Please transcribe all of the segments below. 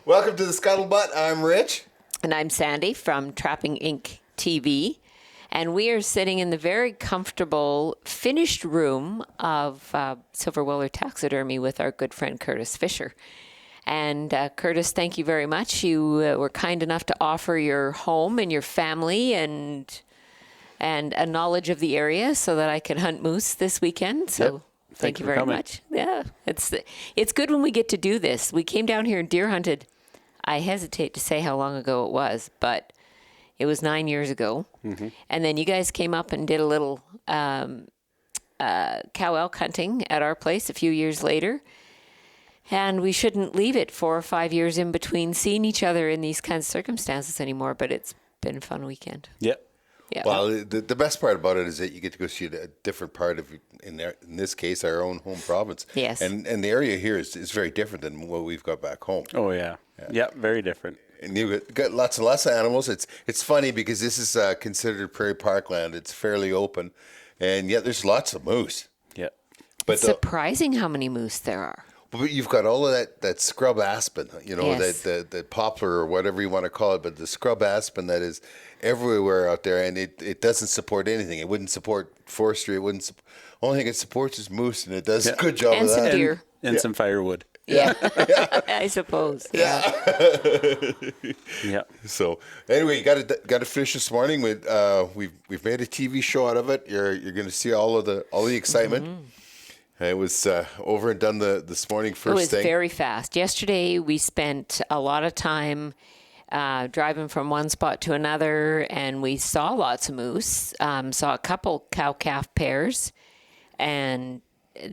Welcome to the Scuttlebutt. I'm Rich. And I'm Sandi from Trapping Inc. TV. And we are sitting in the very comfortable, finished room of Silver Willow Taxidermy with our good friend Curtis Fisher. And Curtis, thank you very much. You were kind enough to offer your home and your family and a knowledge of the area so that I could hunt moose this weekend. So yep. thank you very much. Yeah, it's good when we get to do this. We came down here and deer hunted. I hesitate to say how long ago it was, but it was 9 years ago. Mm-hmm. And then you guys came up and did a little cow elk hunting at our place a few years later. And we shouldn't leave it 4 or 5 years in between seeing each other in these kinds of circumstances anymore, but it's been a fun weekend. Yep. Yeah. Well, the best part about it is that you get to go see a different part of, in this case, our own home province. Yes. And the area here is very different than what we've got back home. Oh, yeah. Yep, very different. And you've got lots and lots of animals. It's funny because this is considered prairie parkland. It's fairly open. And yet there's lots of moose. Yep. But it's surprising how many moose there are. But you've got all of that scrub aspen, Yes. that poplar or whatever you want to call it, but the scrub aspen that is everywhere out there, and it doesn't support anything. It wouldn't support forestry. Only thing it supports is moose, and it does a good job and of that. some deer. And some firewood. Yeah, I suppose. Yeah. Yeah. So anyway, you got to finish this morning with we've made a TV show out of it. You're going to see all the excitement. Mm-hmm. It was over and done this morning first thing. It was very fast. Yesterday, we spent a lot of time driving from one spot to another, and we saw lots of moose. Saw a couple cow-calf pairs, and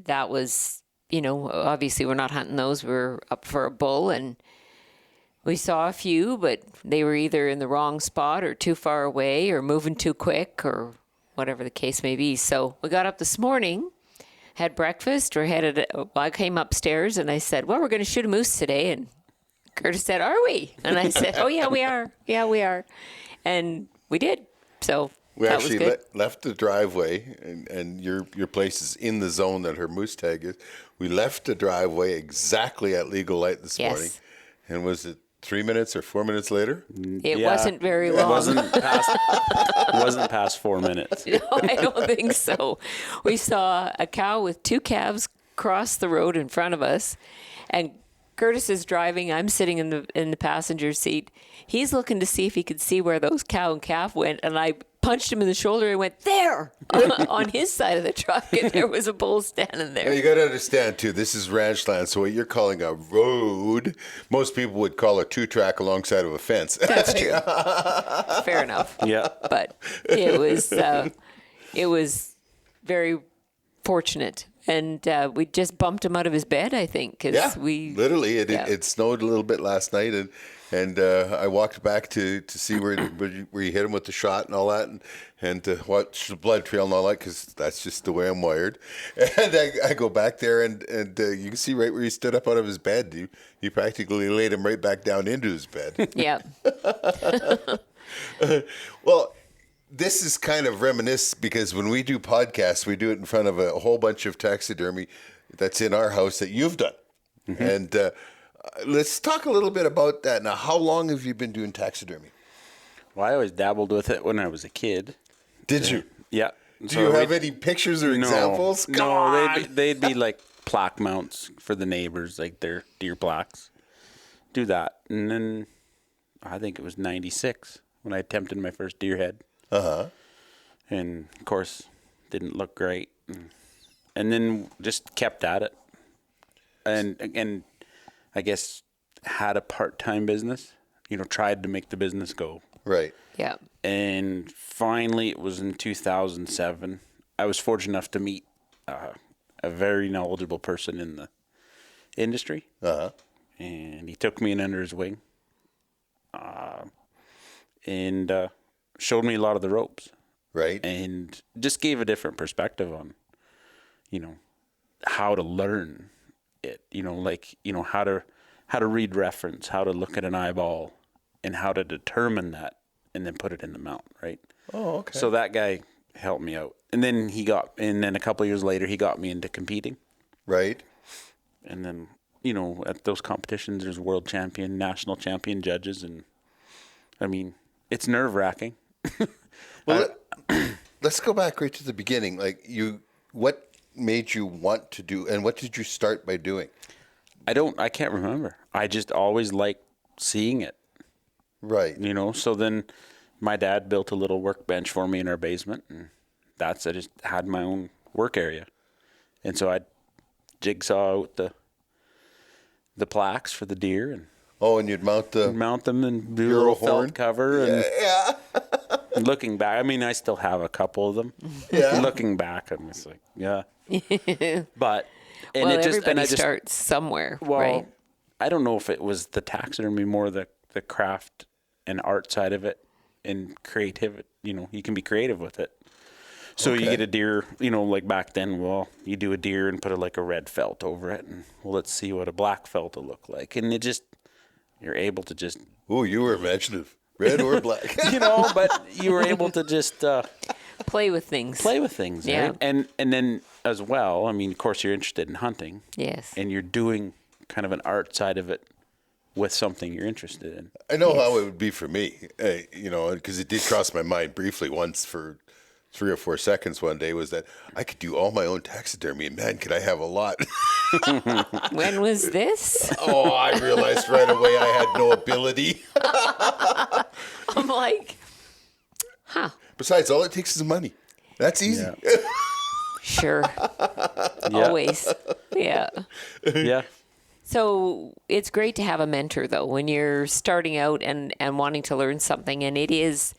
that was, obviously we're not hunting those. We're up for a bull, and we saw a few, but they were either in the wrong spot or too far away or moving too quick or whatever the case may be. So we got up this morning, had breakfast, I came upstairs and I said, well, we're going to shoot a moose today. And Curtis said, are we? And I said, oh, yeah, we are. Yeah, we are. And we did. So we that actually was good. left the driveway, and your place is in the zone that her moose tag is. We left the driveway exactly at legal light this morning. And was it 3 minutes or 4 minutes later? It wasn't very long. It wasn't past 4 minutes. No, I don't think so. We saw a cow with 2 calves cross the road in front of us, and Curtis is driving. I'm sitting in the passenger seat. He's looking to see if he could see where those cow and calf went, and I punched him in the shoulder and went, there, on his side of the truck, and there was a bull standing there. Well, you got to understand, too, this is ranch land, so what you're calling a road, most people would call a 2-track alongside of a fence. That's true. Fair enough. Yeah. But it was very fortunate. And we just bumped him out of his bed, I think. Literally. It snowed a little bit last night, and I walked back to see where you hit him with the shot and all that, and to watch the blood trail and all that, because that's just the way I'm wired. And I go back there, and you can see right where he stood up out of his bed. You practically laid him right back down into his bed. Yeah. Well, this is kind of reminiscent because when we do podcasts, we do it in front of a whole bunch of taxidermy that's in our house that you've done. Mm-hmm. And let's talk a little bit about that. Now, how long have you been doing taxidermy? Well, I always dabbled with it when I was a kid. Did you? Yeah. Do you have any pictures or examples? Come on. They'd be like plaque mounts for the neighbors, like their deer plaques. Do that. And then I think it was 96 when I attempted my first deer head. Uh-huh. And, of course, didn't look great. And then just kept at it. And I guess had a part-time business, tried to make the business go. Right. Yeah. And finally, it was in 2007. I was fortunate enough to meet a very knowledgeable person in the industry. Uh-huh. And he took me in under his wing. And showed me a lot of the ropes. Right. And just gave a different perspective on, how to learn it, how to read reference, how to look at an eyeball, and how to determine that, and then put it in the mount, right? Oh, okay. So that guy helped me out. And then a couple of years later, he got me into competing. Right. And then, you know, at those competitions, there's world champion, national champion judges. And I mean, it's nerve wracking. Well, let's go back right to the beginning. Like what made you want to do, and what did you start by doing? I can't remember. I just always liked seeing it. Right. You know, so then my dad built a little workbench for me in our basement, and I just had my own work area. And so I'd jigsaw out the plaques for the deer, and and you'd mount them and do a little felt cover. And looking back, I mean, I still have a couple of them. Yeah. Looking back, I'm just like, yeah. But everybody starts somewhere, right? I don't know if it was the taxidermy, more the craft and art side of it, and creative. You know, you can be creative with it. So you get a deer, you know, like back then, you do a deer and put a red felt over it, and let's see what a black felt will look like. And you're able to just... Oh, you were imaginative. Red or black. You know, but you were able to just... play with things. Yeah. Right? And then as well, I mean, of course, you're interested in hunting. Yes. And you're doing kind of an art side of it with something you're interested in. I know how it would be for me, you know, because it did cross my mind briefly once for 3 or 4 seconds one day, was that I could do all my own taxidermy, and man, could I have a lot. When was this? I realized right away I had no ability. I'm like, huh. Besides, all it takes is money. That's easy. Yeah. Sure. Always. Yeah. Yeah. So it's great to have a mentor, though, when you're starting out and wanting to learn something. And it is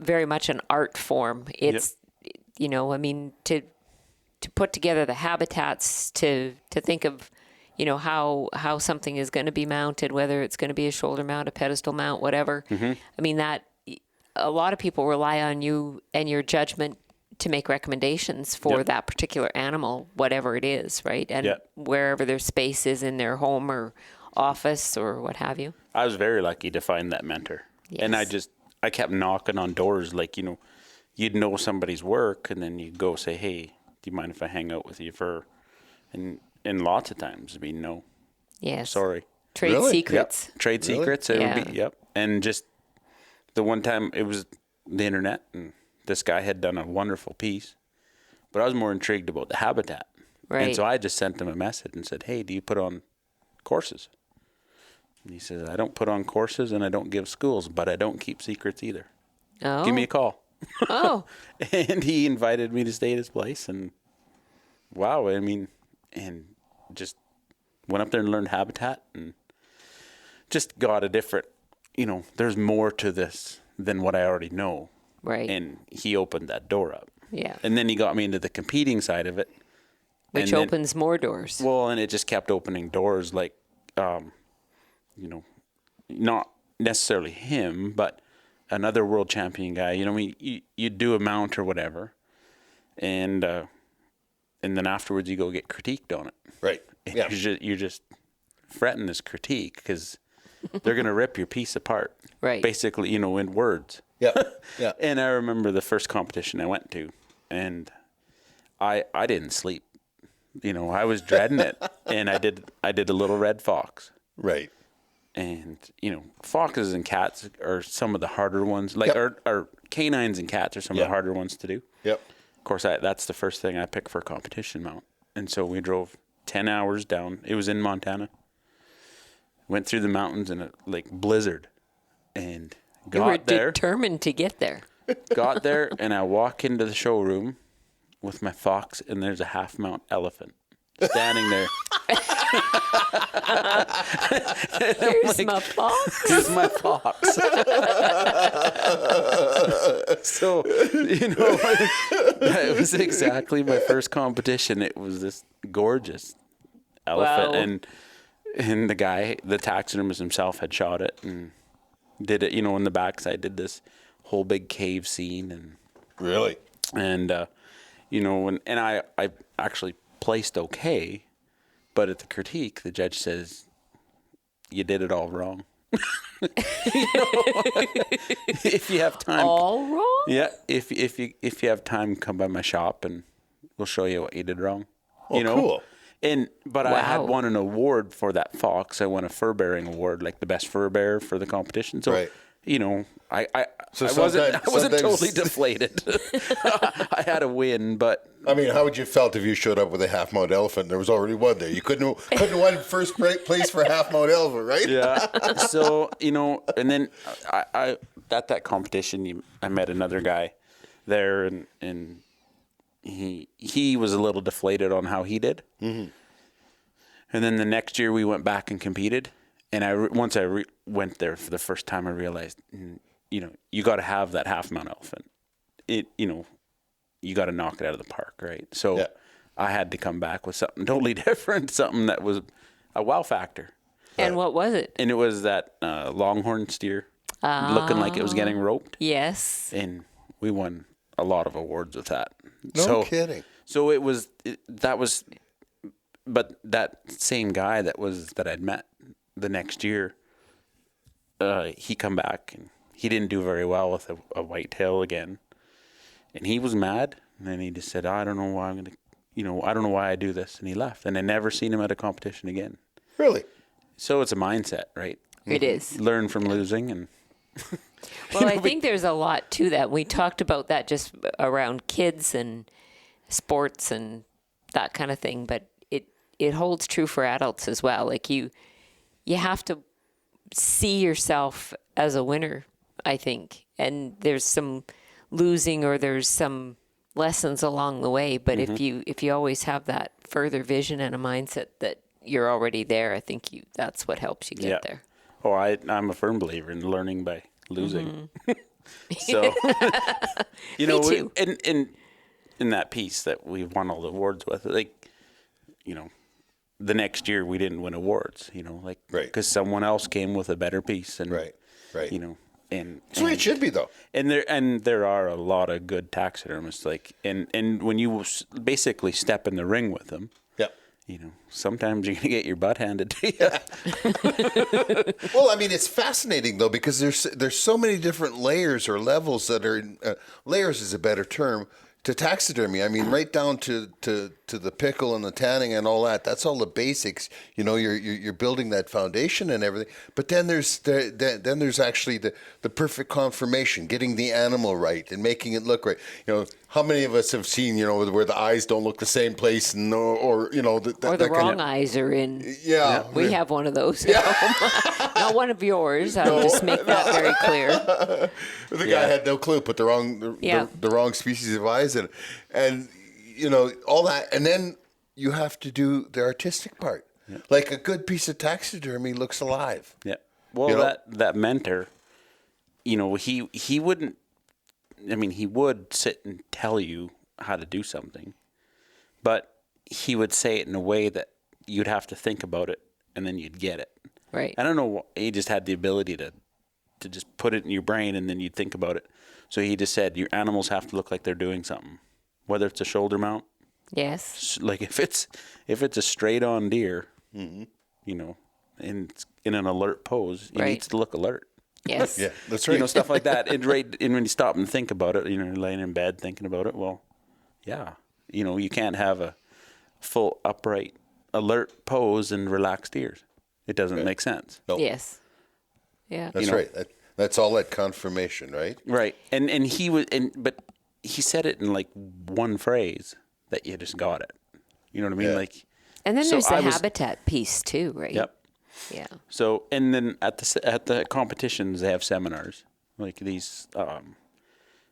very much an art form. It's, you know, I mean, to put together the habitats, to think of, you know, how something is going to be mounted, whether it's going to be a shoulder mount, a pedestal mount, whatever. Mm-hmm. I mean, that a lot of people rely on you and your judgment to make recommendations for that particular animal, whatever it is, right? And wherever their space is in their home or office or what have you. I was very lucky to find that mentor. Yes. And I kept knocking on doors, like, you know, you'd know somebody's work, and then you'd go say, hey, do you mind if I hang out with you and lots of times, I mean, no. Yes. Sorry. Trade secrets. Yep. Trade secrets. It would be, And just the one time it was the internet, and this guy had done a wonderful piece, but I was more intrigued about the habitat. Right. And so I just sent him a message and said, hey, do you put on courses? And he says, I don't put on courses and I don't give schools, but I don't keep secrets either. Oh. Give me a call. Oh. And he invited me to stay at his place, and wow, I mean, and just went up there and learned habitat, and just got a different, you know, there's more to this than what I already know. Right. And he opened that door up. Yeah. And then he got me into the competing side of it. Which opens more doors. Well, and it just kept opening doors, like, you know, not necessarily him, but another world champion guy. You know, I mean, you do a mount or whatever, and then afterwards you go get critiqued on it. Right. And yeah. You're just fretting this critique because they're going to rip your piece apart. Right. Basically, you know, in words. Yeah. Yeah. And I remember the first competition I went to, and I didn't sleep. You know, I was dreading it, and I did a little red fox. Right. And, you know, foxes and cats are some of the harder ones. Like, or canines and cats are some of the harder ones to do. Yep. Of course, that's the first thing I picked for a competition mount. And so we drove 10 hours down. It was in Montana. Went through the mountains in a, like, blizzard. And got there. You were determined to get there. Got there, and I walk into the showroom with my fox, and there's a half-mount elephant standing there. Here's like, my fox. Here's my fox. So, you know, it was exactly my first competition. It was this gorgeous elephant. Wow. And the guy, the taxidermist himself, had shot it and did it, you know, in the backside, did this whole big cave scene. And really? And, you know, and I actually placed okay. But at the critique, the judge says, you did it all wrong. You know, if you have time. All wrong? Yeah. If you have time, come by my shop and we'll show you what you did wrong. Oh, you know? Cool. But I had won an award for that fox. I won a fur bearing award, like the best fur bearer for the competition. So, you know, I wasn't totally deflated. I had a win, but I mean, how would you felt if you showed up with a half mount elephant and there was already one there? You couldn't won first place for half mount elephant, right? Yeah. So, you know, and then I at that competition, I met another guy there, and he was a little deflated on how he did. Mm-hmm. And then the next year we went back and competed. And once I went there for the first time, I realized, you know, you got to have that half mount elephant. You know, you got to knock it out of the park, right? So I had to come back with something totally different, something that was a wow factor. And what was it? And it was that longhorn steer looking like it was getting roped. Yes. And we won a lot of awards with that. No kidding. So but that same guy that I'd met the next year, he come back and he didn't do very well with a whitetail again. And he was mad. And then he just said, I don't know why I don't know why I do this. And he left. And I never seen him at a competition again. Really? So it's a mindset, right? It is. Learn from losing. And well, I think there's a lot to that. We talked about that just around kids and sports and that kind of thing. But it holds true for adults as well. Like you have to see yourself as a winner, I think. And there's some losing or there's some lessons along the way. But if you always have that further vision and a mindset that you're already there, I think that's what helps you get there. Oh, I'm a firm believer in learning by losing. So, you know, Me too. In that piece that we won all the awards with, like, you know, the next year we didn't win awards, you know, like, because someone else came with a better piece, and right, you know, and that's the way it should be, though. And there are a lot of good taxidermists, like, and when you basically step in the ring with them, you know, sometimes you're gonna get your butt handed to you. Well, I mean, it's fascinating though, because there's so many different layers or levels that are layers is a better term to taxidermy. I mean, right down to the pickle and the tanning and all that. That's all the basics. You know, you're building that foundation and everything. But then there's actually the perfect conformation, getting the animal right and making it look right. You know, how many of us have seen, you know, where the eyes don't look the same place, and or you know, or the wrong eyes are in. Yeah, we have one of those. Not one of yours. I'll just make that very clear. The guy had no clue, put the wrong species of eyes in, and you know, all that, and then you have to do the artistic part. Yeah. Like a good piece of taxidermy looks alive. Yeah. Well, you know? that mentor, you know, he wouldn't. I mean, he would sit and tell you how to do something, but he would say it in a way that you'd have to think about it, and then you'd get it. Right. I don't know. He just had the ability to just put it in your brain, and then you'd think about it. So he just said, your animals have to look like they're doing something, whether it's a shoulder mount. Yes. Like if it's a straight on deer, you know, and it's in an alert pose, it needs to look alert. Yes. Yeah, that's right. You know, stuff like that. And when you stop and think about it, you know, you're laying in bed thinking about it. Well, yeah, you know, you can't have a full upright alert pose and relaxed ears. It doesn't make sense. Nope. Yes. Yeah. That's right. That's all that confirmation, right? Right. And he was, but he said it in like one phrase that you just got it. You know what I mean? Yeah. Like, and then there's the habitat piece too, right? Yep. Yeah. So, and then at the competitions, they have seminars like these,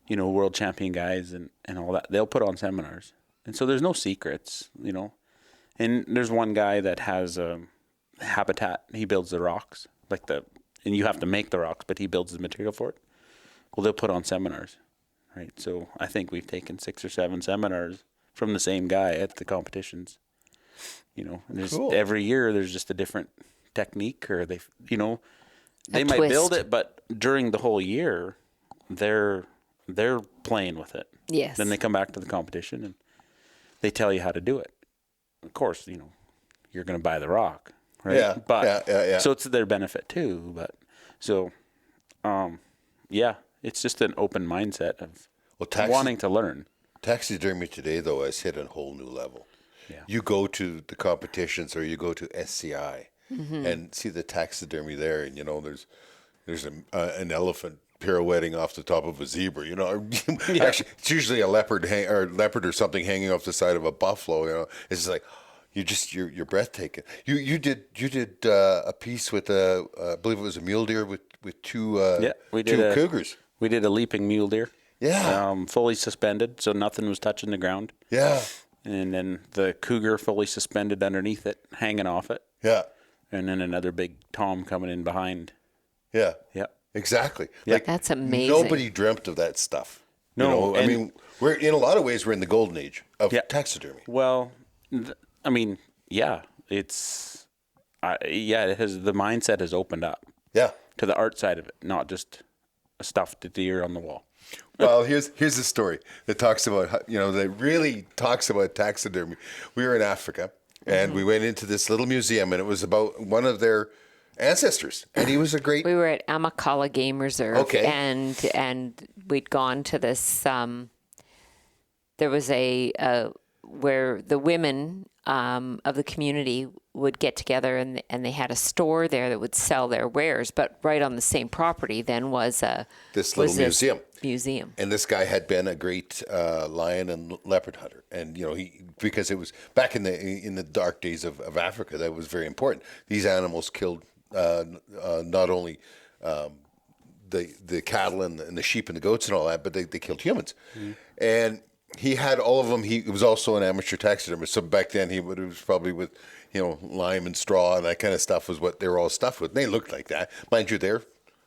you know, world champion guys and all that. They'll put on seminars, and so there's no secrets, you know. And there's one guy that has a habitat. He builds the rocks, and you have to make the rocks, but he builds the material for it. Well, they'll put on seminars, right? So I think we've taken 6 or 7 seminars from the same guy at the competitions. You know, and cool. Every year there's just a different technique, or they might twist. build it, but during the whole year they're playing with it. Yes. Then they come back to the competition and they tell you how to do it. Of course, you know, you're going to buy the rock, right? Yeah. But yeah. so it's their benefit too. But so, it's just an open mindset of wanting to learn. Taxidermy today, though, has hit a whole new level. you go to the competitions or you go to SCI and see the taxidermy there, and there's an elephant pirouetting off the top of a zebra. Actually, it's usually a leopard or something hanging off the side of a buffalo. It's just like you're breathtaking. You did a piece with I believe it was a mule deer with two two cougars. We did a leaping mule deer. Yeah. Fully suspended, so nothing was touching the ground. Yeah. And then the cougar fully suspended underneath it, hanging off it. Yeah. And then another big tom coming in behind. Yeah. Yeah. Exactly. Yeah. Like, that's amazing. Nobody dreamt of that stuff. No. I mean, we're in a lot of ways we're in the golden age of taxidermy. Well, it's it has, the mindset has opened up. Yeah. To the art side of it, not just a stuffed deer on the wall. Well, here's a story that talks about that really talks about taxidermy. We were in Africa and we went into this little museum, and it was about one of their ancestors, and he was a great. We were at Amakala Game Reserve, okay, and we'd gone to this. There was where the women of the community would get together, and they had a store there that would sell their wares. But right on the same property then was this little museum. And this guy had been a great lion and leopard hunter, and because it was back in the dark days of Africa, that was very important. These animals killed not only the cattle and the sheep and the goats and all that, but they killed humans. And he had all of them. He was also an amateur taxidermist. So back then it was probably with, lime and straw and that kind of stuff was what they were all stuffed with. And they looked like that. Mind you, they're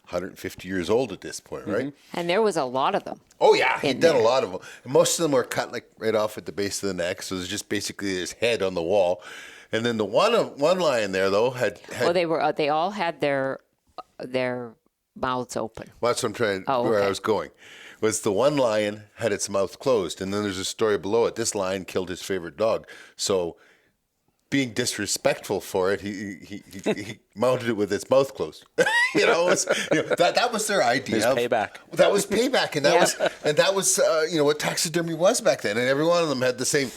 150 years old at this point, right? And there was a lot of them. Oh, yeah. He'd done a lot of them. And most of them were cut like right off at the base of the neck. So it was just basically his head on the wall. And then the one lion there, though, had they all had their mouths open. Well, that's what I'm trying. Where I was going was the one lion had its mouth closed, and then there's a story below it. This lion killed his favorite dog, so being disrespectful for it, he mounted it with its mouth closed. That was their idea. It was payback. That was payback, and that was what taxidermy was back then. And every one of them had the same,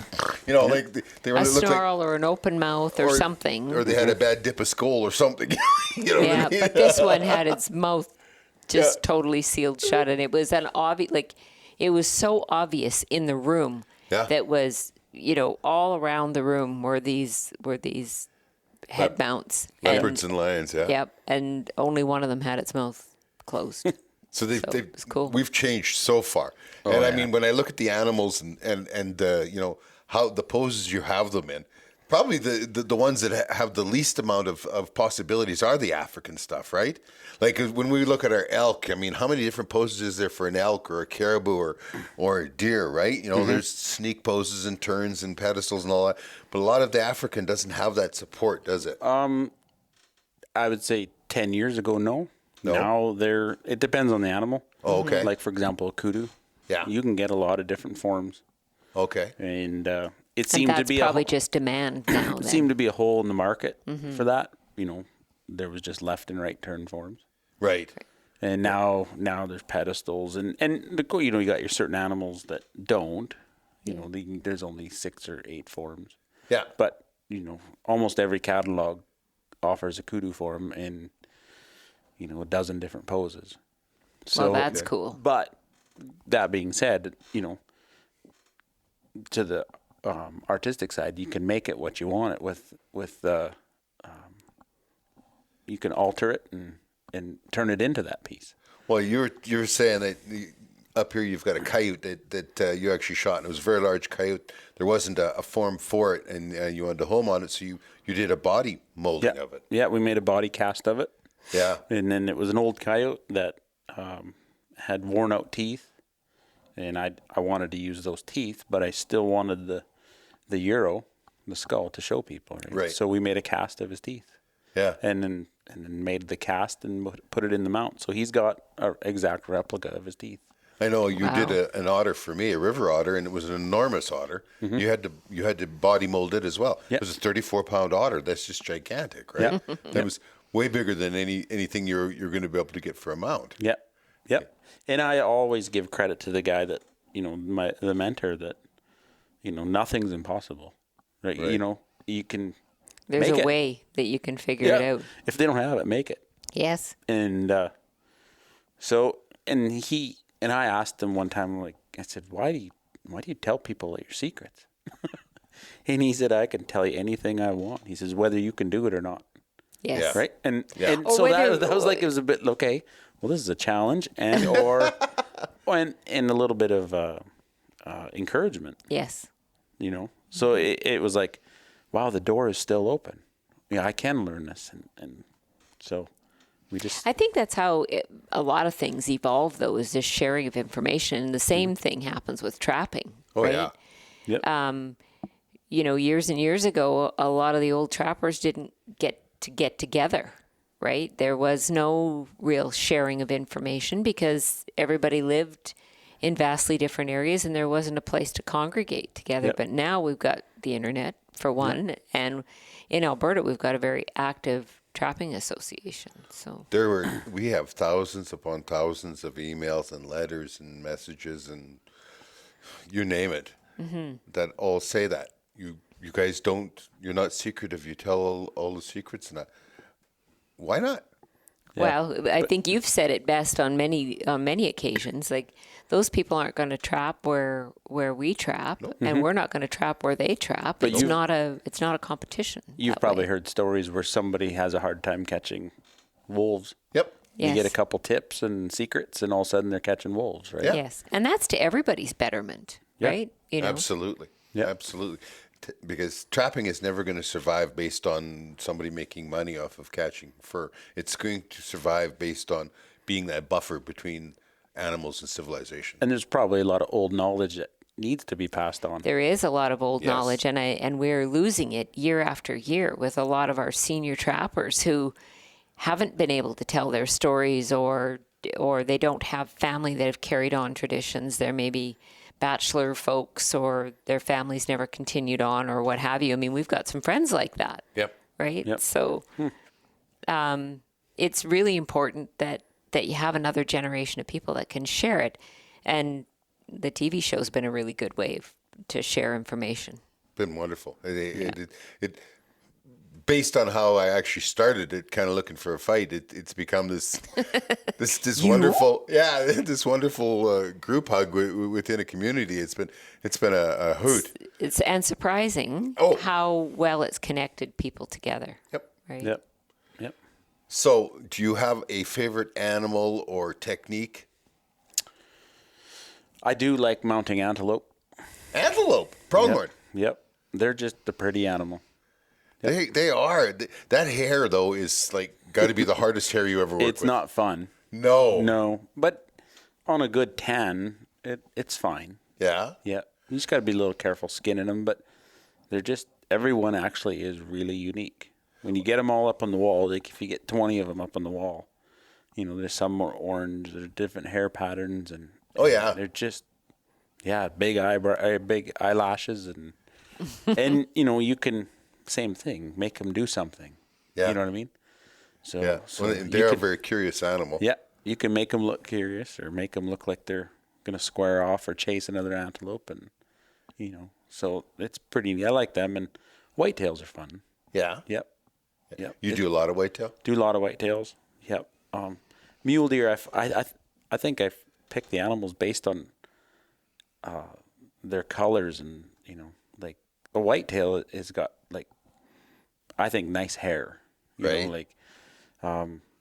like they were a snarl or an open mouth or something, or they had a bad dip of skull or something. What I mean? But this one had its mouth just totally sealed shut, and it was it was so obvious in the room that was. All around the room were these head mounts. Leopards and lions, yeah. Yep, and only one of them had its mouth closed. So it was cool. We've changed so far. I mean, when I look at the animals and how the poses you have them in, probably the ones that have the least amount of possibilities are the African stuff, right? Like when we look at our elk, I mean, how many different poses is there for an elk or a caribou or a deer, right? There's sneak poses and turns and pedestals and all that. But a lot of the African doesn't have that support, does it? I would say 10 years ago, no. Now it depends on the animal. Oh, okay. Like, for example, a kudu. Yeah. You can get a lot of different forms. Okay. And it seemed to be probably just demand now. It seemed to be a hole in the market for that. There was just left and right turn forms. Right. And now there's pedestals and you got your certain animals that don't. There's only 6 or 8 forms. Yeah. But almost every catalog offers a kudu form in a dozen different poses. So that's cool. But that being said, to the artistic side, you can make it what you want it with you can alter it and turn it into that piece. Well, you're saying that up here you've got a coyote that you actually shot, and it was a very large coyote. There wasn't a form for it, and you wanted to home on it, so you did a body molding of it. Yeah, we made a body cast of it. Yeah. And then it was an old coyote that had worn out teeth, and I wanted to use those teeth, but I still wanted the euro, the skull, to show people. Right. So we made a cast of his teeth. Yeah. And then made the cast and put it in the mount. So he's got an exact replica of his teeth. I know you did an otter for me, a river otter, and it was an enormous otter. Mm-hmm. You had to body mold it as well. Yep. It was a 34-pound otter. That's just gigantic, right? Yep. That was way bigger than anything you're going to be able to get for a mount. Yep. And I always give credit to the guy that the mentor that nothing's impossible. right? You know, you can. There's make a it. way that you can figure it out. If they don't have it, make it. Yes. And and I asked him one time, like, I said, why do you tell people your secrets? And he said, I can tell you anything I want. He says, whether you can do it or not. Yes. Yeah. Right. And Oh, so that was like, it was a bit, okay, well, this is a challenge and a little bit of encouragement. Yes. You know, so it was like, wow, the door is still open. Yeah, I can learn this. And so we just. I think that's how a lot of things evolve, though, is just sharing of information. And the same thing happens with trapping. Oh, right? yeah. Yep. You know, years and years ago, a lot of the old trappers didn't get together, right? There was no real sharing of information because everybody lived in vastly different areas and there wasn't a place to congregate together. Yep. But now we've got the internet, for one, and in Alberta, we've got a very active trapping association. So We have thousands upon thousands of emails and letters and messages and you name it that all say that you guys you're not secretive. You tell all the secrets and that. Why not? Well, I think you've said it best on many occasions. Like, those people aren't going to trap where we trap, and we're not going to trap where they trap. But it's not a competition. You've probably heard stories where somebody has a hard time catching wolves. Yep. Yes. You get a couple tips and secrets, and all of a sudden they're catching wolves, right? Yeah. Yes, and that's to everybody's betterment, Yeah. right? You know, Absolutely. Yeah. Absolutely. Because trapping is never going to survive based on somebody making money off of catching fur. It's going to survive based on being that buffer between animals and civilization. And there's probably a lot of old knowledge that needs to be passed on. there is a lot of old Yes. knowledge, and we're losing it year after year with a lot of our senior trappers who haven't been able to tell their stories, or they don't have family that have carried on traditions. They're maybe bachelor folks, or their families never continued on, or what have you. I mean, we've got some friends like that. Yep. Right. Yep. So, it's really important that you have another generation of people that can share it. And the TV show's been a really good way to share information. Been wonderful. It based on how I actually started it, kind of looking for a fight, it's become this wonderful, this wonderful group hug within a community. It's been a hoot. It's and surprising how well it's connected people together. Yep. Right. Yep. So, do you have a favorite animal or technique? I do like mounting antelope. Antelope, pronghorn. Yep. They're just a pretty animal. They are. That hair though is like got to be the hardest hair you ever worked with. It's not fun. No. But on a good tan, it's fine. Yeah. Yeah. You just got to be a little careful skinning them, but everyone actually is really unique. When you get them all up on the wall, like if you get 20 of them up on the wall, there's some more orange, there's different hair patterns, and they're just, big big eyelashes, and you can, same thing, make them do something. Yeah. You know what I mean? So, they're a very curious animal. Yeah, you can make them look curious, or make them look like they're gonna square off or chase another antelope, and so it's pretty. I like them, and whitetails are fun. Yeah. Yep. Yep. You do a lot of whitetail? Do a lot of whitetails. Yep. Mule deer. I think I picked the animals based on their colors, and like a whitetail has got like, I think, nice hair. You right. know, like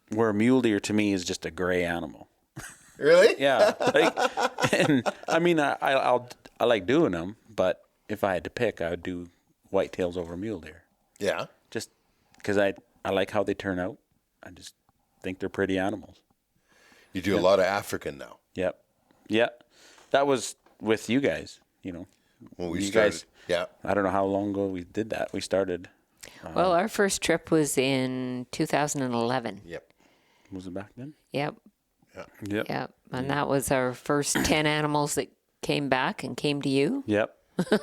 where a mule deer to me is just a gray animal. Really? Yeah. And I mean, I like doing them, but if I had to pick, I would do whitetails over mule deer. Yeah. Just because I like how they turn out. I just think they're pretty animals. You do a lot of African now. Yep. Yeah. That was with you guys, When we you started. guys, Yeah. I don't know how long ago we did that. We started. Well, our first trip was in 2011. Yep. Was it back then? Yep. Yep. Yep. And that was our first 10 animals that came back and came to you. Yep.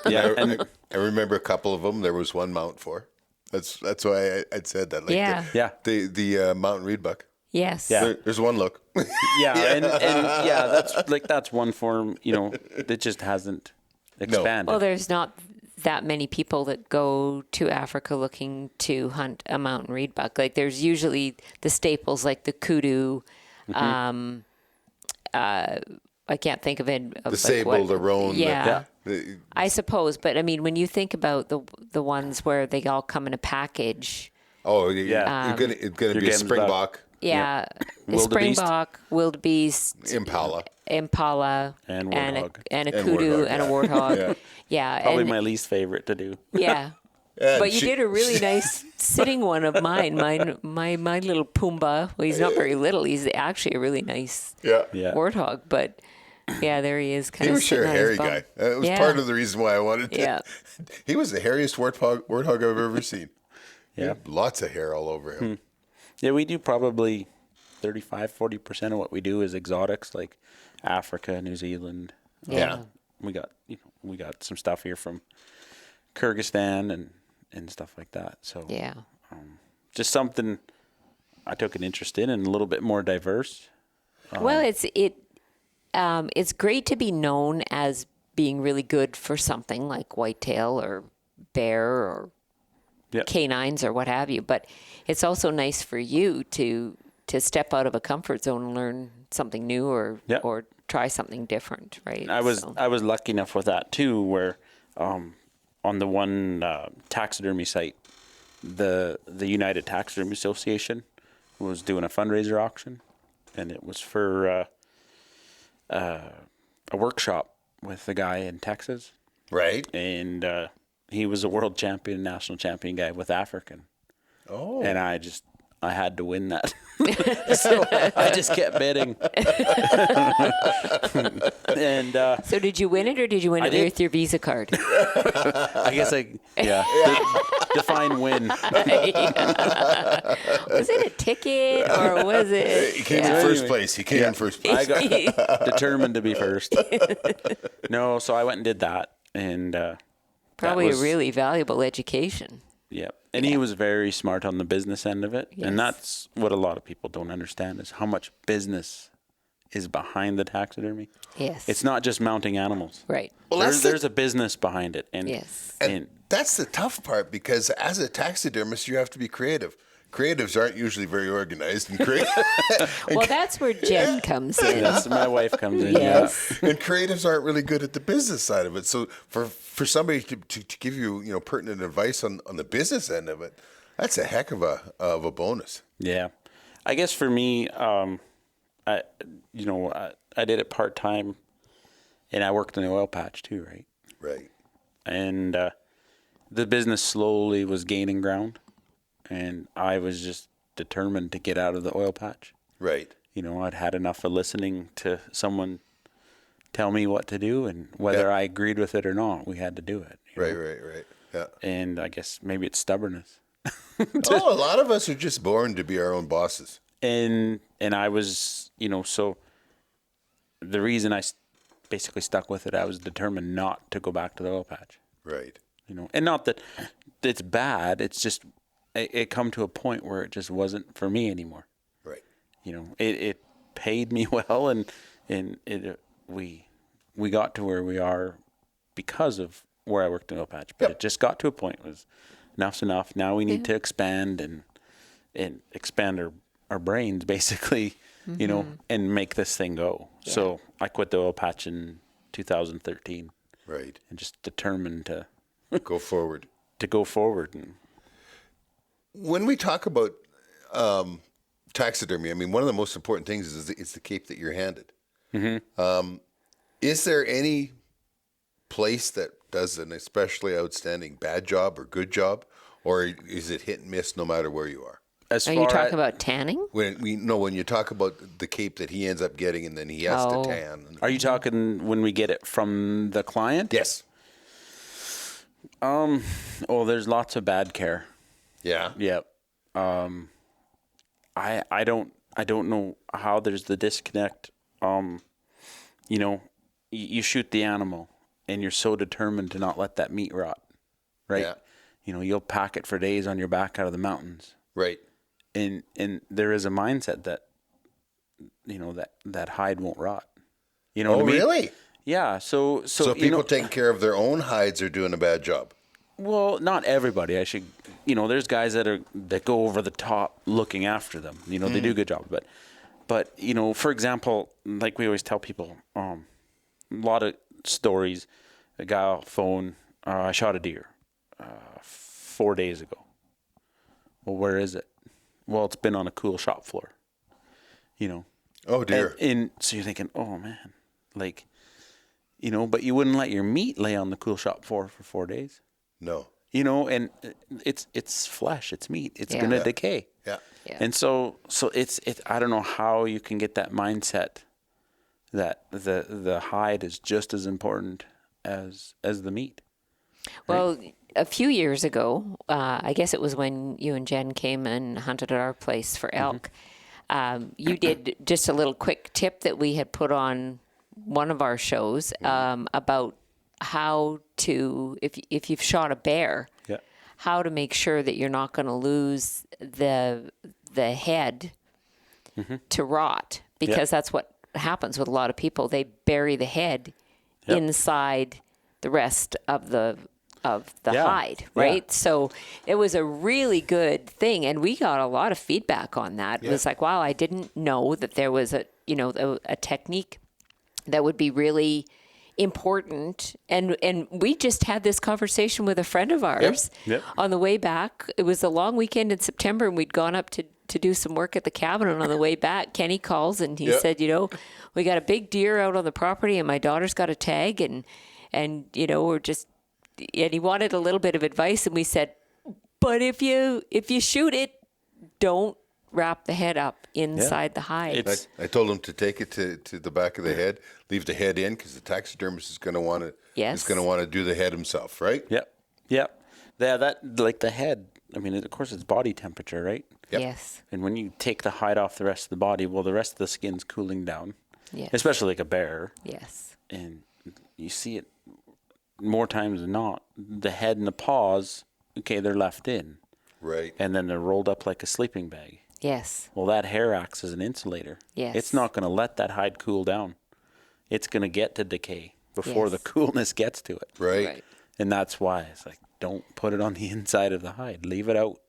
Yeah. And I remember a couple of them. There was one mount for. That's why I'd said that. Like Yeah. The mountain reedbuck. Yes. Yeah. There's one look. yeah, and that's one form, that just hasn't expanded. Well, there's not that many people that go to Africa looking to hunt a mountain reed buck. Like there's usually the staples like the kudu, I can't think of it. The sable, the roan. Yeah. The, I suppose. But I mean, when you think about the ones where they all come in a package. oh, yeah. It's going to be a springbok. Yeah. Wildebeest. Springbok, wildebeest, Impala. and warthog. and a And kudu warthog, and a yeah. warthog. Yeah. Probably and, my least favorite to do. yeah. And But you did a really nice sitting one of mine. My little Pumbaa. Well, he's not very little. He's actually a really nice Yeah. warthog. But yeah, there he is. He was sure a hairy guy. That was part of the reason why I wanted to. Yeah. He was the hairiest warthog I've ever seen. Yeah. He had lots of hair all over him. Yeah, we do probably 35-40% of what we do is exotics, like Africa, New Zealand. Yeah. We got some stuff here from Kyrgyzstan and stuff like that. So Yeah. just something I took an interest in and a little bit more diverse. Well, it's great to be known as being really good for something like whitetail or bear or Yep. canines or what have you. But it's also nice for you to step out of a comfort zone and learn something new or try something different, right? I was lucky enough with that too, where on the one taxidermy site, the United Taxidermy Association was doing a fundraiser auction, and it was for a workshop with a guy in Texas, Right? and he was a world champion, national champion guy with African. Oh. And I had to win that. So I just kept bidding. And So did you win it or did you win it did. with your Visa card? I guess define win. Was it a ticket or was it? He came in first place. He came in first place. I got determined to be first. No, so I went and did that. And Probably was- a really valuable education. yeah. And he was very smart on the business end of it. Yes. And that's what a lot of people don't understand is how much business is behind the taxidermy. Yes. It's not just mounting animals. Right. Well, There's a business behind it. And, Yes. And that's the tough part because as a taxidermist, you have to be creative. Creatives aren't usually very organized and creative. Well, that's where Jen comes in. that's my wife comes in. Yes. And creatives aren't really good at the business side of it. So for somebody to give you pertinent advice on the business end of it, that's a heck of a bonus. Yeah. I guess for me, I did it part time, and I worked in the oil patch too, right? Right. And the business slowly was gaining ground, and I was just determined to get out of the oil patch. Right. I'd had enough of listening to someone tell me what to do, and whether I agreed with it or not, we had to do it. Right. Yeah. And I guess maybe it's stubbornness. A lot of us are just born to be our own bosses. And I was, so the reason I basically stuck with it, I was determined not to go back to the oil patch. Right. And not that it's bad. It's just it come to a point where it just wasn't for me anymore. Right. It paid me well, and we got to where we are because of where I worked in oil patch. But it just got to a point was enough's enough. Now we need to expand and expand our brains basically, and make this thing go. Yeah. So I quit the oil patch in 2013. Right. And just determined to go forward. And when we talk about taxidermy, I mean, one of the most important things is the cape that you're handed. Mm-hmm. Is there any place that does an especially outstanding bad job or good job, or is it hit and miss no matter where you are? Are you talking about tanning? When you talk about the cape that he ends up getting and then he has to tan. Are you talking when we get it from the client? Yes. There's lots of bad care. Yeah. Yep. I don't know how there's the disconnect. You shoot the animal and you're so determined to not let that meat rot, right? Yeah. You'll pack it for days on your back out of the mountains. Right. And there is a mindset that, that hide won't rot. You know what I mean? Really? Yeah. So people taking care of their own hides are doing a bad job. Well, not everybody. There's guys that go over the top looking after them. They do a good job. But for example, like we always tell people, a lot of stories. A guy will phone, I shot a deer 4 days ago. Well, where is it? Well, it's been on a cool shop floor. Oh dear. And so you're thinking, oh man, but you wouldn't let your meat lay on the cool shop floor for 4 days. No. And it's flesh, it's meat, it's gonna decay. Yeah. Yeah. And so it's I don't know how you can get that mindset that the hide is just as important as the meat. Well, a few years ago, I guess it was when you and Jen came and hunted at our place for elk. You did just a little quick tip that we had put on one of our shows about how to, if you've shot a bear, how to make sure that you're not going to lose the head to rot, because that's what happens with a lot of people. They bury the head inside the rest of the hide, right? So it was a really good thing, and we got a lot of feedback on that. It was like, wow, I didn't know that there was a technique that would be really important. And we just had this conversation with a friend of ours on the way back. It was a long weekend in September, and we'd gone up to do some work at the cabin. And on the way back, Kenny calls and he said, we got a big deer out on the property, and my daughter's got a tag, and we're just, and he wanted a little bit of advice. And we said, but if you shoot it, don't wrap the head up inside the hide. I told him to take it to the back of the head, leave the head in, because the taxidermist is going to want to do the head himself, right? Yep. Yeah, that, like the head, I mean, of course it's body temperature, right? Yep. Yes. And when you take the hide off the rest of the body, well, the rest of the skin's cooling down. Yes. Especially like a bear. Yes. And you see it more times than not. The head and the paws, okay, they're left in. Right. And then they're rolled up like a sleeping bag. Yes. Well, that hair acts as an insulator. Yes. It's not going to let that hide cool down. It's going to get to decay before the coolness gets to it. Right. And that's why it's like, don't put it on the inside of the hide. Leave it out.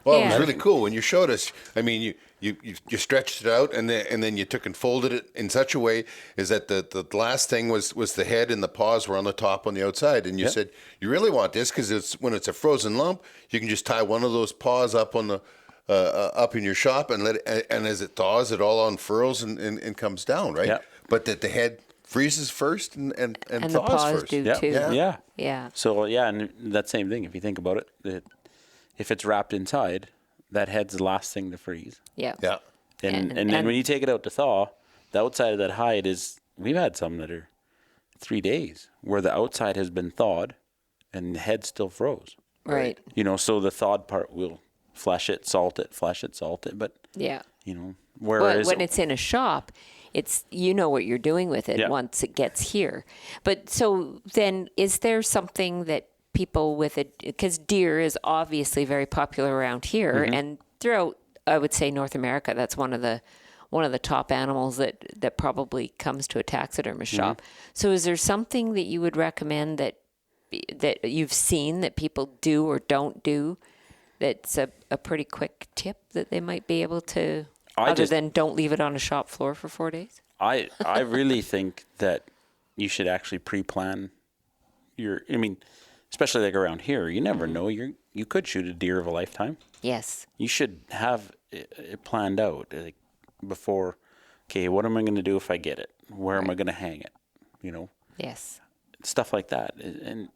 Well, it was really cool when you showed us. I mean, you stretched it out, and then you took and folded it in such a way is that the last thing was the head and the paws were on the top on the outside, and you said you really want this because when it's a frozen lump, you can just tie one of those paws up on the up in your shop and let it, and as it thaws, it all unfurls and comes down, right? Yeah. But that the head freezes first and And thaws the paws first. do too. Yeah. Yeah. So, and that same thing, if you think about it, if it's wrapped inside, that head's the last thing to freeze. Yeah. Yeah. And then when you take it out to thaw, the outside of that hide we've had some that are 3 days where the outside has been thawed and the head still froze. Right. So the thawed part will flesh it, salt it, but, Yeah. whereas when it's in a shop, it's, what you're doing with it once it gets here. But so then is there something that people with it, because deer is obviously very popular around here and throughout, I would say, North America, that's one of the top animals that probably comes to a taxidermist shop. So is there something that you would recommend that you've seen that people do or don't do that's a pretty quick tip that they might be able to, other than don't leave it on a shop floor for 4 days? I really think that you should actually pre-plan especially like around here, you never know. You could shoot a deer of a lifetime. Yes. You should have it planned out like before. Okay, what am I going to do if I get it? Where am I going to hang it? Yes. Stuff like that, and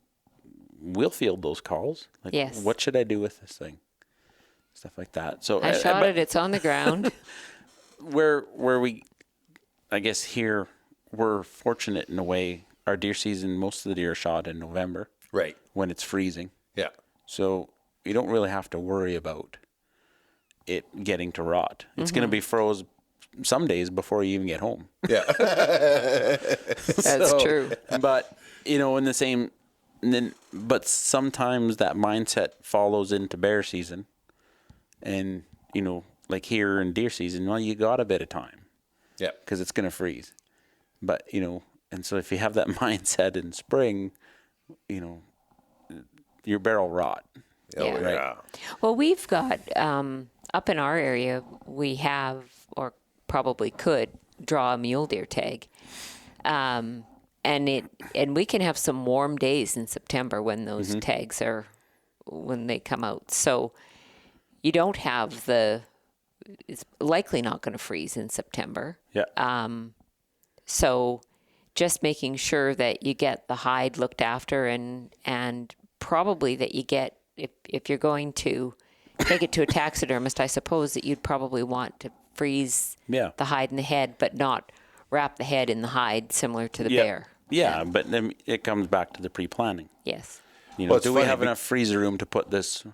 we'll field those calls. Like, yes. What should I do with this thing? Stuff like that. So I shot it. It's on the ground. where we, I guess here we're fortunate in a way. Our deer season, most of the deer are shot in November. Right. When it's freezing. Yeah. So you don't really have to worry about it getting to rot. It's going to be froze some days before you even get home. Yeah. That's true. But, but sometimes that mindset follows into bear season. And, like here in deer season, well, you got a bit of time. Yeah. Because it's going to freeze. But, And so if you have that mindset in spring, you know, your barrel rot. Yeah. Right? Well, we've got up in our area, we have, or probably could, draw a mule deer tag, and we can have some warm days in September when those tags are, when they come out. So you don't have it's likely not going to freeze in September. Yeah. So just making sure that you get the hide looked after, and probably that you get, if you're going to take it to a taxidermist, I suppose that you'd probably want to freeze the hide in the head, but not wrap the head in the hide similar to the bear. Yeah, but then it comes back to the pre-planning. Yes. You know, do we have enough freezer room to put this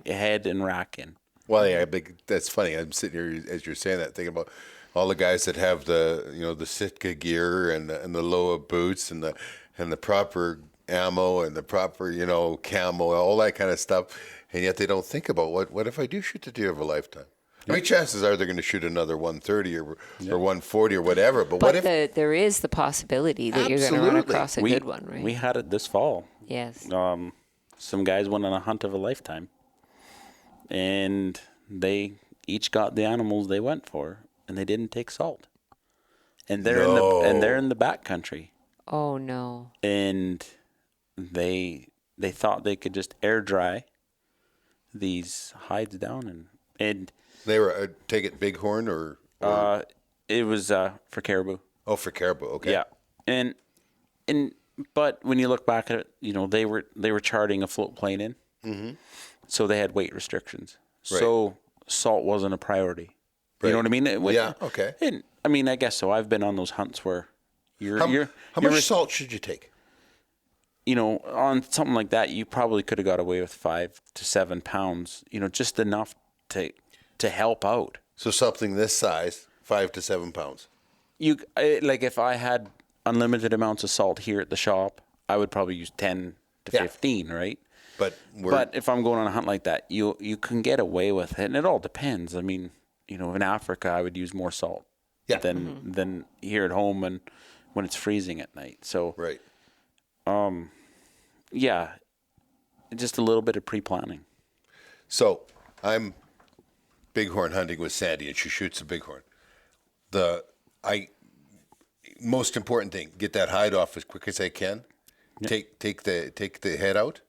head and rack in? Well, yeah, that's funny. I'm sitting here as you're saying that, thinking about all the guys that have the Sitka gear and the Loa boots and the proper ammo and the proper camo, all that kind of stuff, and yet they don't think about what if I do shoot the deer of a lifetime. I mean, chances are they're going to shoot another 130 or 140 or whatever. But what if there is the possibility that you're going to run across a good one, right? We had it this fall. Yes. Some guys went on a hunt of a lifetime, and they each got the animals they went for, and they didn't take salt. And they're in the back country. Oh no. And they thought they could just air dry these hides down, and they were take it bighorn or it was for caribou. Oh, for caribou. Okay. Yeah. And but when you look back at it, they were charting a float plane in. Mm-hmm. So they had weight restrictions. Right. So salt wasn't a priority. Right. You know what I mean? Yeah. Okay. And I mean, I guess so. I've been on those hunts where how much salt should you take? On something like that, you probably could have got away with 5 to 7 pounds. Just enough to help out. So something this size, 5 to 7 pounds. If I had unlimited amounts of salt here at the shop, I would probably use 10 to 15, right? But if I'm going on a hunt like that, you can get away with it, and it all depends. I mean, in Africa, I would use more salt than here at home and when it's freezing at night. So right. Just a little bit of pre-planning. So I'm bighorn hunting with Sandi, and she shoots a bighorn. Most important thing, get that hide off as quick as I can. Yep. Take the head out.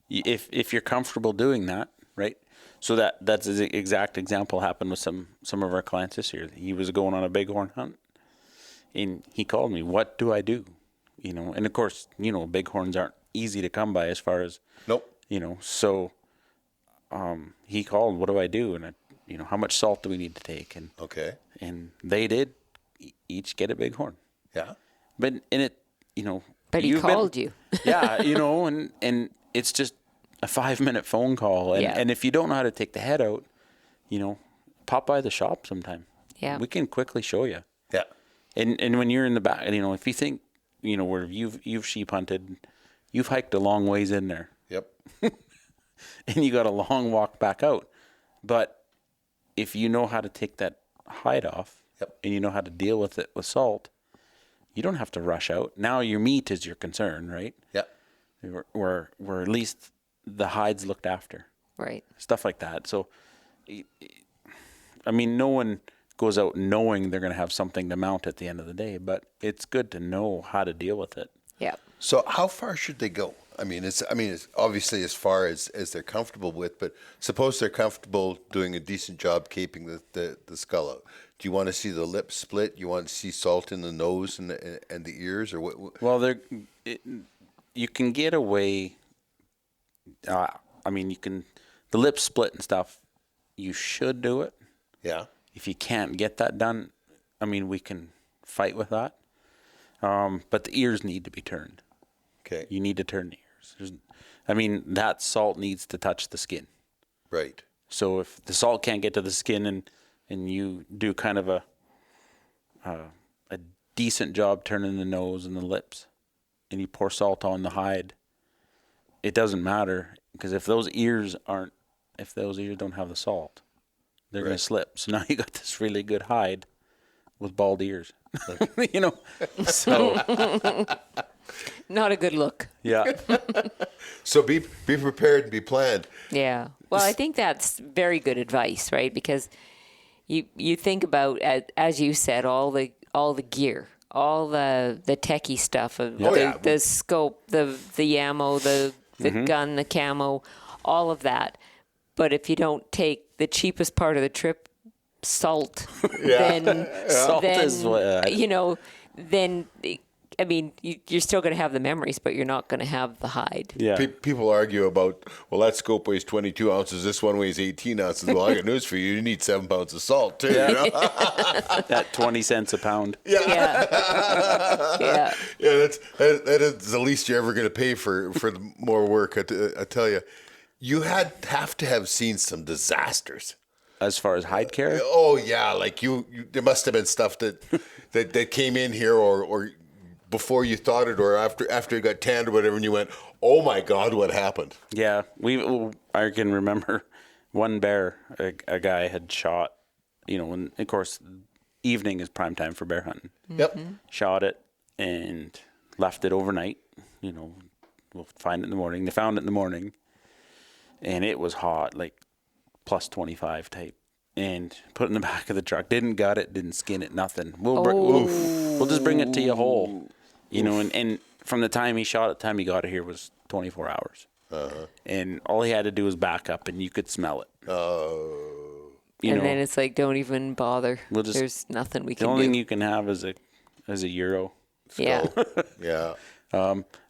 If you're comfortable doing that, right? So that's the exact example happened with some of our clients this year. He was going on a bighorn hunt, and he called me. What do I do? And of course, bighorns aren't easy to come by as far as nope. So he called. What do I do? And how much salt do we need to take? And okay. And they did each get a bighorn. Yeah. But But he called you. Yeah, and it's just a 5-minute phone call, and if you don't know how to take the head out, pop by the shop sometime. Yeah. We can quickly show you. Yeah. And when you're in the back, if you think, where you've sheep hunted, you've hiked a long ways in there. Yep. And you got a long walk back out. But if you know how to take that hide off, and you know how to deal with it with salt, you don't have to rush out. Now your meat is your concern, right? Yeah. Where at least the hide's looked after. Right. Stuff like that. So, I mean, no one goes out knowing they're going to have something to mount at the end of the day, but it's good to know how to deal with it. Yeah. So how far should they go? It's obviously as far as they're comfortable with, but suppose they're comfortable doing a decent job keeping the skull out. Do you want to see the lips split? You want to see salt in the nose and the ears, or what? Well, you can get away. You can the lips split and stuff. You should do it. Yeah. If you can't get that done, we can fight with that. But the ears need to be turned. Okay. You need to turn the ears. That salt needs to touch the skin. Right. So if the salt can't get to the skin and you do kind of a decent job turning the nose and the lips, and you pour salt on the hide, it doesn't matter, because if those ears don't have the salt, they're going to slip. So now you got this really good hide with bald ears. you know. So Not a good look. yeah, So be prepared and be planned. Yeah. Well, I think that's very good advice, right? Because you think about, as you said, all the gear, all the techie stuff of the scope, the ammo, the gun, the camo, all of that. But if you don't take the cheapest part of the trip, salt, then Salt then is what, then I mean, you're still going to have the memories, but you're not going to have the hide. yeah. People argue about, well, that scope weighs 22 ounces, this one weighs 18 ounces. Well, I got news for you. You need 7 pounds of salt, too. Yeah. You know? At 20 cents a pound. Yeah. Yeah, that is the least you're ever going to pay for the more work. I tell you, you have to have seen some disasters. As far as hide care, Oh yeah, like you there must have been stuff that came in here or before you thought it, or after it got tanned or whatever, and you went, oh my God, what happened? yeah, I can remember one bear a guy had shot. And of course, evening is prime time for bear hunting. Yep. Shot it and left it overnight. We'll find it in the morning. They found it in the morning, and it was hot, like plus 25 type, and put it in the back of the truck. Didn't gut it, didn't skin it, nothing. We'll just bring it to you whole, and from the time he shot it, the time he got it here was 24 hours. And all he had to do was back up, and you could smell it. Then it's like, don't even bother. There's nothing we can do. The only thing you can have is a euro. Yeah. Yeah.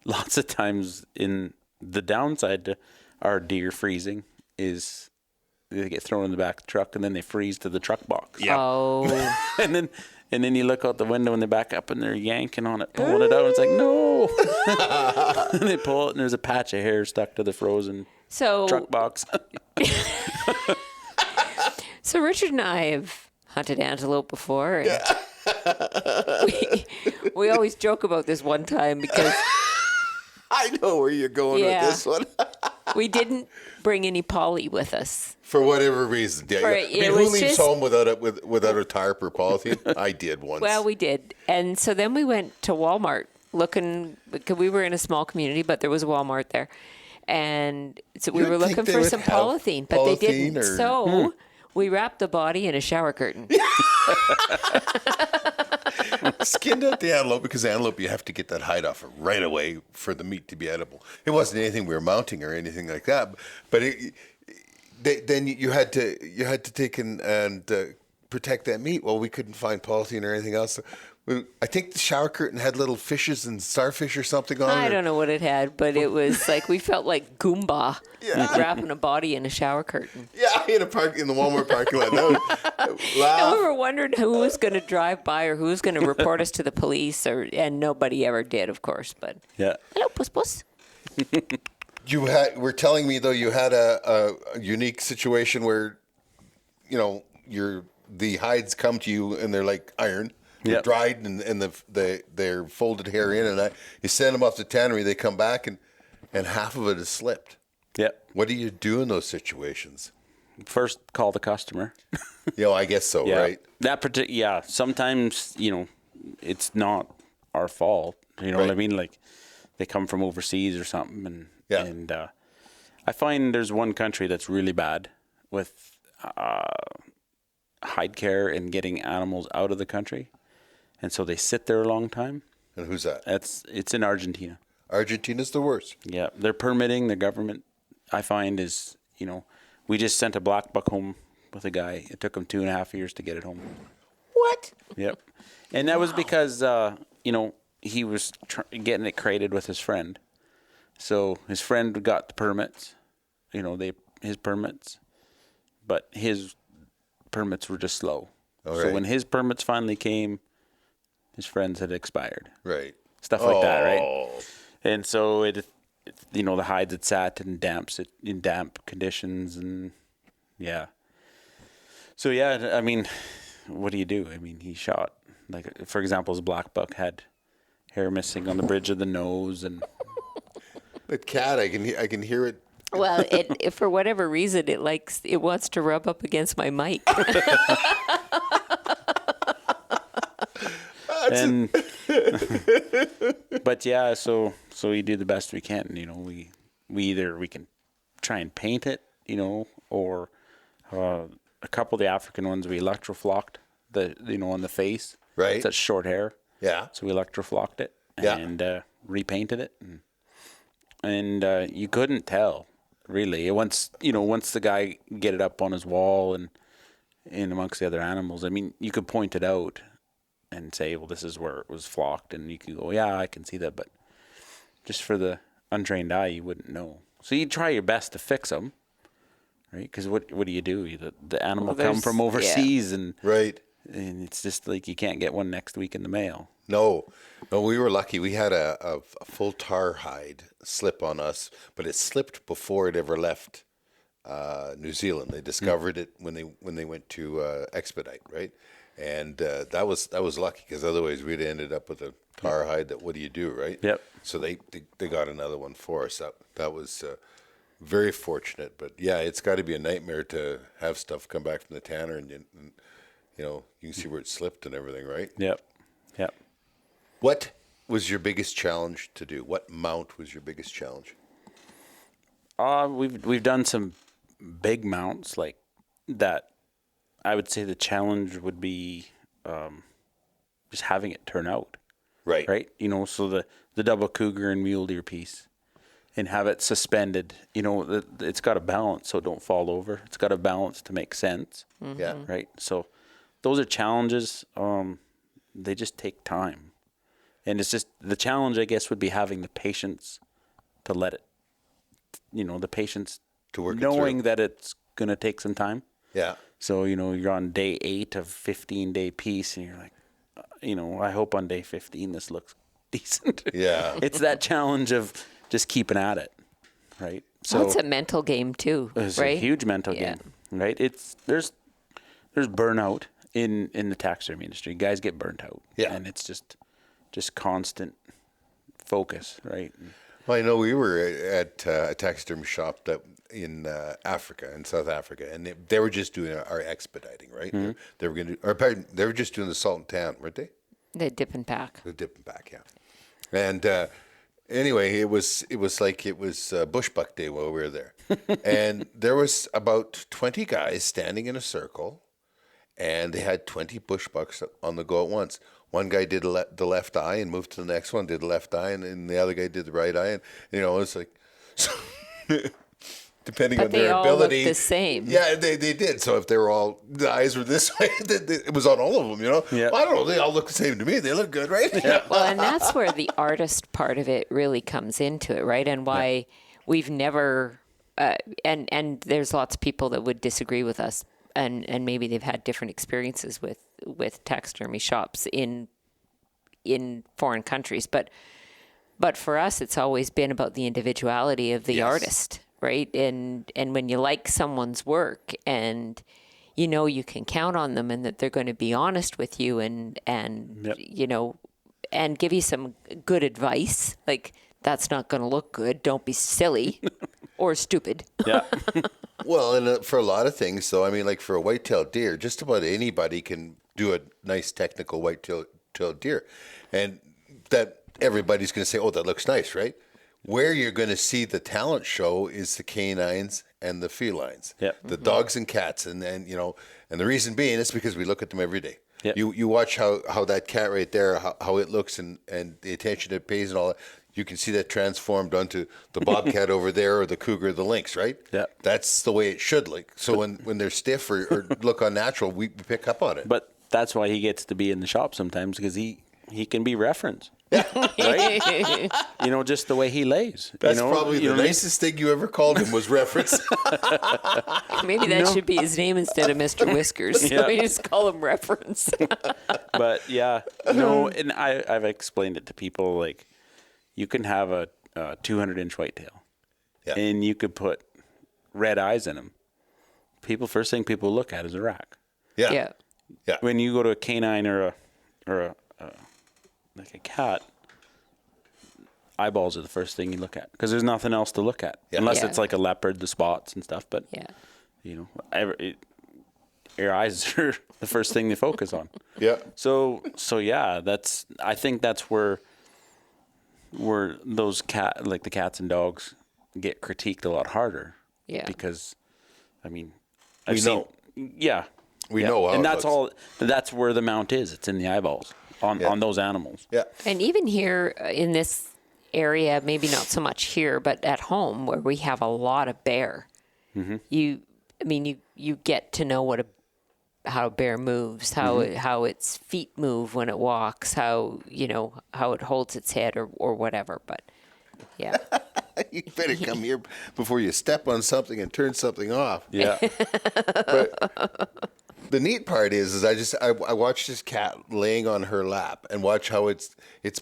Lots of times in the downside to our deer freezing is they get thrown in the back of the truck and then they freeze to the truck box. Yep. Oh. and then you look out the window and they back up and they're yanking on it, pulling it out. And it's like, no. And they pull it and there's a patch of hair stuck to the frozen truck box. So Richard and I have hunted antelope before. And we always joke about this one time because I know where you're going with this one. we didn't bring any poly with us. For whatever reason. Yeah. Who leaves home without a tarp or polythene? I did once. Well, we did. And so then we went to Walmart looking, because we were in a small community, but there was a Walmart there. And so we were looking for some polythene, but they didn't. So we wrapped the body in a shower curtain. Skinned out the antelope, because antelope, you have to get that hide off right away for the meat to be edible. It wasn't anything we were mounting or anything like that, but then you had to take and protect that meat. Well, we couldn't find polythene or anything else. I think the shower curtain had little fishes and starfish or something on it. I don't know what it had, but it was like, we felt like Goomba wrapping a body in a shower curtain. Yeah, in the Walmart parking lot. And we were wondering who was going to drive by or who was going to report us to the police, and nobody ever did, of course. But hello, puss puss. We're telling me though you had a unique situation where, the hides come to you and they're like iron. They're dried and they're folded hair in, and you send them off to tannery. They come back and half of it is slipped. Yep. What do you do in those situations? First, call the customer. I guess so, right? Sometimes it's not our fault. You know what I mean? Like they come from overseas or something, and I find there's one country that's really bad with hide care and getting animals out of the country. And so they sit there a long time. And who's that? It's in Argentina. Argentina's the worst. Yeah, they're permitting. The government, I find, is, we just sent a black buck home with a guy. It took him 2.5 years to get it home. What? Yep. And that was because, he was getting it crated with his friend. So his friend got the permits, his permits, but his permits were just slow. So when his permits finally came, his friends had expired. Right. Stuff like that, right? And so the hides had sat in damp conditions, and So I mean, what do you do? I mean, he shot, like, for example, his black buck had hair missing on the bridge of the nose, and the cat, I can hear it. Well, it for whatever reason, it wants to rub up against my mic. And but yeah, so we do the best we can. You know, we can try and paint it, you know, or a couple of the African ones we electroflocked on the face. Right. It's that short hair. Yeah. So we electroflocked it Yeah. and repainted it, and you couldn't tell really once the guy get it up on his wall and in amongst the other animals. I mean, you could point it out and say, well, this is where it was flocked, and you can go, yeah, I can see that, but just for the untrained eye, you wouldn't know. So you try your best to fix them, right? Because what do you do? The animal come from overseas, and it's just like you can't get one next week in the mail. No, we were lucky. We had a full tar hide slip on us, but it slipped before it ever left New Zealand. They discovered it when they went to expedite, right? And that was lucky, because otherwise we'd ended up with a tar hide. That what do you do, right? Yep. So they got another one for us. That was very fortunate. But yeah, it's got to be a nightmare to have stuff come back from the tanner, and you know, you can see where it slipped and everything, right? Yep. What was your biggest challenge to do? What mount was your biggest challenge? We've done some big mounts like that. I would say the challenge would be just having it turn out. Right. You know, so the double cougar and mule deer piece, and have it suspended. You know, it's got a balance so it don't fall over. It's got a balance to make sense. Mm-hmm. Yeah. Right. So those are challenges. They just take time. And it's just the challenge, I guess, would be having the patience to let it, you know, the patience to work knowing it that it's going to take some time. Yeah. So, you know, you're on day 8 of 15-day piece, and you're like, you know, I hope on day 15 this looks decent. Yeah. It's that challenge of just keeping at it, right? So it's a mental game too, it's right? a huge mental game, right? There's burnout in the taxidermy industry. Guys get burnt out. Yeah. And it's just constant focus, right? Well, I know we were at a taxidermy shop that in Africa, in South Africa, and they were just doing our expediting, right? Mm-hmm. They were going to, or pardon, they were just doing the salt and tan, weren't they? The dip and pack. The dip and pack, yeah. And anyway, it was Bushbuck Day while we were there, and there was about 20 guys standing in a circle, and they had 20 bushbucks on the go at once. One guy did the left eye and moved to the next one, did the left eye, and then the other guy did the right eye. And, you know, it's like, so depending on their ability. But they all looked the same. Yeah, they did. So if they were all, the eyes were this way, it was on all of them, you know? Yeah. Well, I don't know, they all look the same to me. They look good, right? Yeah. Well, and that's where the artist part of it really comes into it, right? And why we've never, and there's lots of people that would disagree with us, and maybe they've had different experiences with taxidermy shops in foreign countries, but for us it's always been about the individuality of the artist, right? And when you like someone's work, and you know you can count on them, and that they're going to be honest with you, and you know, and give you some good advice, like, that's not going to look good, don't be silly or stupid. Yeah. Well, and for a lot of things, though, I mean, like for a white-tailed deer, just about anybody can do a nice technical white-tailed deer. And that everybody's going to say, oh, that looks nice, right? Where you're going to see the talent show is the canines and the felines, the dogs and cats. And then, you know, and the reason being is because we look at them every day. Yep. You watch how that cat right there, how it looks, and the attention it pays and all that. You can see that transformed onto the bobcat over there, or the cougar, or the lynx, right? Yeah. That's the way it should look. So when they're stiff or look unnatural, we pick up on it. But that's why he gets to be in the shop sometimes, because he can be referenced. Right? You know, just the way he lays. That's you know, probably the nicest thing you ever called him was reference. Maybe that should be his name instead of Mr. Whiskers. Yeah. We just call him Reference. But yeah, no, and I've explained it to people, like, you can have a 200-inch whitetail, and you could put red eyes in him. First thing people look at is a rack. Yeah. When you go to a canine or a like a cat, eyeballs are the first thing you look at, because there's nothing else to look at unless it's like a leopard, the spots and stuff. But you know, your eyes are the first thing they focus on. Yeah. So yeah, I think that's where those the cats and dogs get critiqued a lot harder. Yeah. Because, I mean, We know. Yeah. We know how and it looks. that's where the mount is. It's in the eyeballs on those animals. Yeah. And even here in this area, maybe not so much here, but at home where we have a lot of bear, you get to know how a bear moves, how its feet move when it walks, how it holds its head or whatever. But yeah. You better come here before you step on something and turn something off. Yeah. But the neat part is I watch this cat laying on her lap and watch how its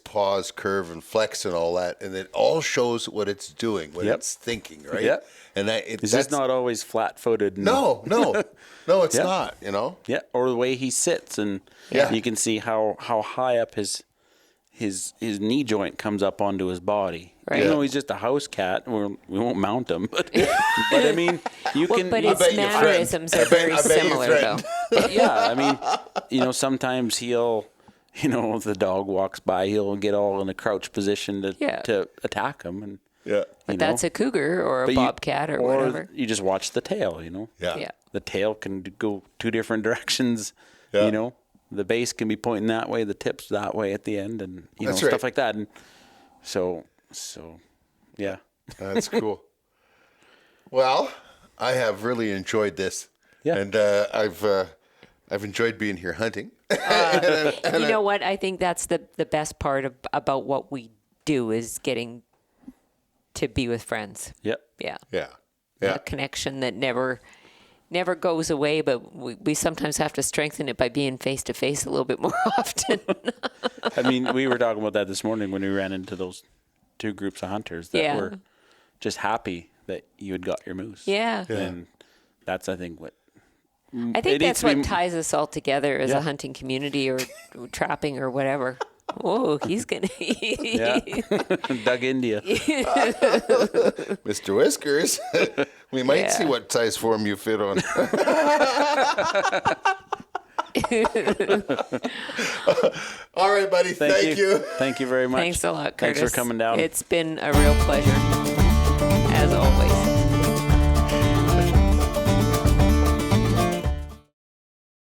paws curve and flex and all that, and it all shows what it's doing, what it's thinking, right? Yeah. And It's just not always flat-footed. No, it's not. Yeah, or the way he sits, and you can see how high up his knee joint comes up onto his body. Right. Even though he's just a house cat, we won't mount him. But I mean, But its mannerisms are very similar, though. Yeah, I mean, sometimes the dog walks by, he'll get all in a crouch position to attack him, and But that's a cougar or a bobcat or whatever. You just watch the tail, Yeah. The tail can go two different directions, Yeah. The base can be pointing that way, the tip's that way at the end, and That's stuff right. like that. And so yeah. That's cool. Well, I have really enjoyed this. Yeah. And I've enjoyed being here hunting. You know what? I think that's the best part about what we do is getting to be with friends. Yep. Yeah. Yeah. A connection that never goes away, but we sometimes have to strengthen it by being face to face a little bit more often. I mean, we were talking about that this morning when we ran into those two groups of hunters that were just happy that you had got your moose. Yeah. And that's, I think, what... I think that's what ties us all together as a hunting community or trapping or whatever. Oh, he's going to... Doug India. Mr. Whiskers, we might see what size form you fit on. All right, buddy. Thank you. Thank you very much. Thanks a lot, Curtis. Thanks for coming down. It's been a real pleasure, as always.